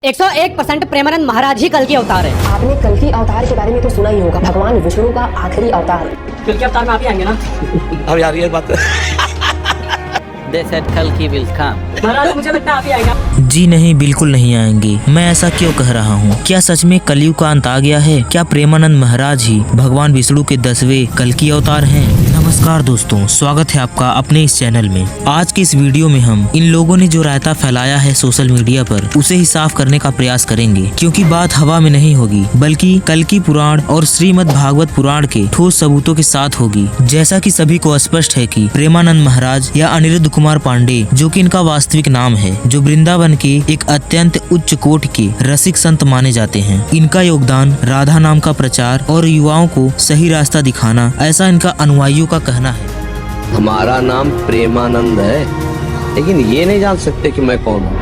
101% प्रेमानंद महाराज ही कल की अवतार है। आपने कल की अवतार के बारे में तो सुना ही होगा, भगवान विष्णु का आखिरी अवतार। कल के अवतार में आप ही आएंगे ना? अब यार ये बात They said Kalki will come. महाराज मुझे लगता है आप ही आएगा। जी नहीं, बिल्कुल नहीं आएंगे। मैं ऐसा क्यों कह रहा हूँ? क्या सच में कलयुग का अंत आ गया है? क्या प्रेमानंद महाराज ही भगवान विष्णु के 10वें कल्कि अवतार हैं? नमस्कार दोस्तों, स्वागत है आपका अपने इस चैनल में। आज के इस वीडियो में हम इन लोगों ने जो रायता फैलाया है सोशल मीडिया पर, उसे ही साफ करने का प्रयास करेंगे, क्योंकि बात हवा में नहीं होगी बल्कि कल्कि पुराण और श्रीमद् भागवत पुराण के ठोस सबूतों के साथ होगी। जैसा कि सभी को स्पष्ट है कि प्रेमानंद महाराज या अनिरुद्ध कुमार पांडे, जो कि इनका वास्तविक नाम है, जो वृंदावन के एक अत्यंत उच्च कोट के रसिक संत माने जाते हैं। इनका योगदान राधा नाम का प्रचार और युवाओं को सही रास्ता दिखाना, ऐसा इनका अनुयायियों का कहना है। हमारा नाम प्रेमानंद है, लेकिन ये नहीं जान सकते कि मैं कौन हूँ।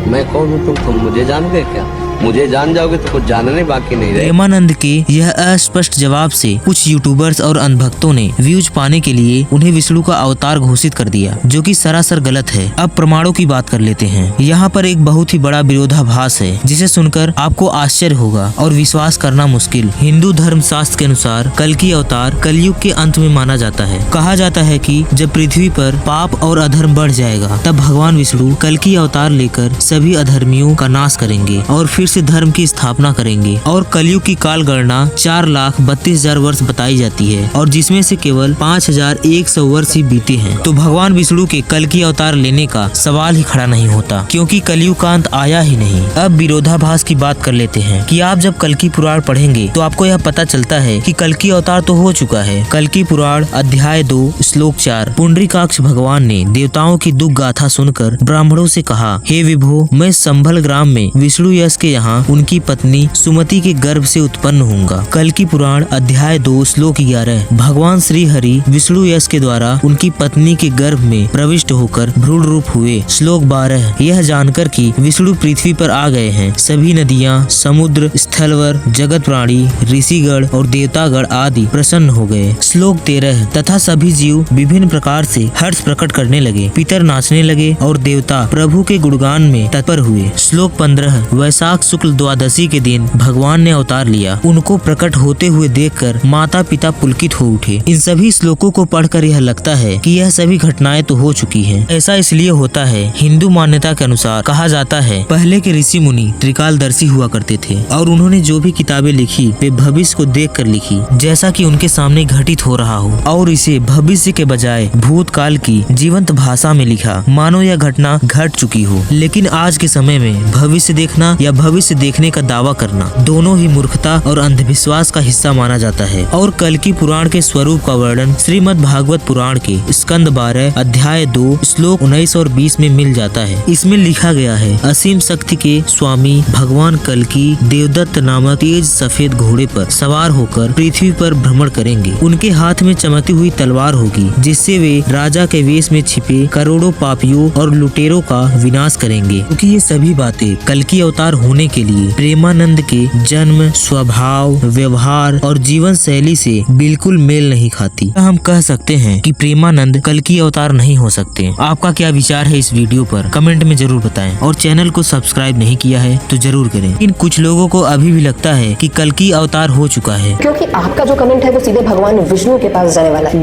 मैं कौन हूँ तुम मुझे जान गए क्या? मुझे जान जाओगे तो कुछ जानने बाकी नहीं रहे। प्रेमानंद के यह अस्पष्ट जवाब से कुछ यूट्यूबर्स और अंधभक्तों ने व्यूज पाने के लिए उन्हें विष्णु का अवतार घोषित कर दिया, जो कि सरासर गलत है। अब प्रमाणों की बात कर लेते हैं। यहाँ पर एक बहुत ही बड़ा विरोधाभास है, जिसे सुनकर आपको आश्चर्य होगा और विश्वास करना मुश्किल। हिंदू धर्म शास्त्र के अनुसार कल्कि अवतार कलयुग के अंत में माना जाता है। कहा जाता है कि जब पृथ्वी पर पाप और अधर्म बढ़ जाएगा, तब भगवान विष्णु कल्कि अवतार लेकर सभी अधर्मियों का नाश करेंगे और फिर से धर्म की स्थापना करेंगे। और कलयुग की काल गणना 4,32,000 वर्ष बताई जाती है, और जिसमें से केवल 5,100 वर्ष ही बीते हैं। तो भगवान विष्णु के कल्कि अवतार लेने का सवाल ही खड़ा नहीं होता, क्योंकि कलयुग का अंत आया ही नहीं। अब विरोधाभास की बात कर लेते हैं कि आप जब कल्कि पुराण पढ़ेंगे तो आपको यह पता चलता है कि कल्कि अवतार तो हो चुका है। कल्कि पुराण अध्याय 2 श्लोक 4, पुंडरीकाक्ष भगवान ने देवताओं की दुख गाथा सुनकर ब्राह्मणों से कहा, हे विभो, मैं संभल ग्राम में विष्णु यश के यहाँ उनकी पत्नी सुमति के गर्भ से उत्पन्न होऊंगा। कल्कि पुराण अध्याय 2 श्लोक 11, भगवान श्री हरि विष्णु यश के द्वारा उनकी पत्नी के गर्भ में प्रविष्ट होकर भ्रूण रूप हुए। श्लोक 12, यह जानकर कि विष्णु पृथ्वी पर आ गए हैं, सभी नदियाँ, समुद्र, स्थलवर, जगत प्राणी, ऋषिगण और देवतागण आदि प्रसन्न हो गए। श्लोक 13, तथा सभी जीव विभिन्न प्रकार से हर्ष प्रकट करने लगे, पितर नाचने लगे और देवता प्रभु के गुणगान में तत्पर हुए। श्लोक 15, वैशाख शुक्ल द्वादशी के दिन भगवान ने अवतार लिया। उनको प्रकट होते हुए देखकर माता पिता पुलकित हो उठे। इन सभी श्लोकों को पढ़कर यह लगता है कि यह सभी घटनाएं तो हो चुकी हैं। ऐसा इसलिए होता है, हिंदू मान्यता के अनुसार कहा जाता है, पहले के ऋषि मुनि त्रिकालदर्शी हुआ करते थे और उन्होंने जो भी किताबें लिखी वे भविष्य को देख कर लिखी, जैसा कि उनके सामने घटित हो रहा हो, और इसे भविष्य के बजाय भूतकाल की जीवंत भाषा में लिखा, मानो यह घटना घट चुकी हो। लेकिन आज के समय में भविष्य देखना या भविष्य देखने का दावा करना दोनों ही मूर्खता और अंधविश्वास का हिस्सा माना जाता है। और कल्कि पुराण के स्वरूप का वर्णन श्रीमद् भागवत पुराण के स्कंद 12 अध्याय 2 श्लोक 19 और 20 में मिल जाता है। इसमें लिखा गया है, असीम शक्ति के स्वामी भगवान कल्कि देवदत्त नामक तेज सफेद घोड़े पर सवार होकर पृथ्वी पर भ्रमण करेंगे। उनके हाथ में चमकती हुई तलवार होगी, जिससे वे राजा के वेश में छिपे करोड़ों पापियों और लुटेरों का विनाश करेंगे। क्योंकि ये सभी बातें कल्कि अवतार होने के लिए प्रेमानंद के जन्म, स्वभाव, व्यवहार और जीवन शैली से बिल्कुल मेल नहीं खाती। हम कह सकते हैं कि प्रेमानंद कल्कि अवतार नहीं हो सकते। आपका क्या विचार है इस वीडियो पर? कमेंट में जरूर बताएं, और चैनल को सब्सक्राइब नहीं किया है तो जरूर करें। इन कुछ लोगों को अभी भी लगता है कि कल्कि अवतार हो चुका है, क्योंकि आपका जो कमेंट है वो सीधे भगवान विष्णु के पास जाने वाला है।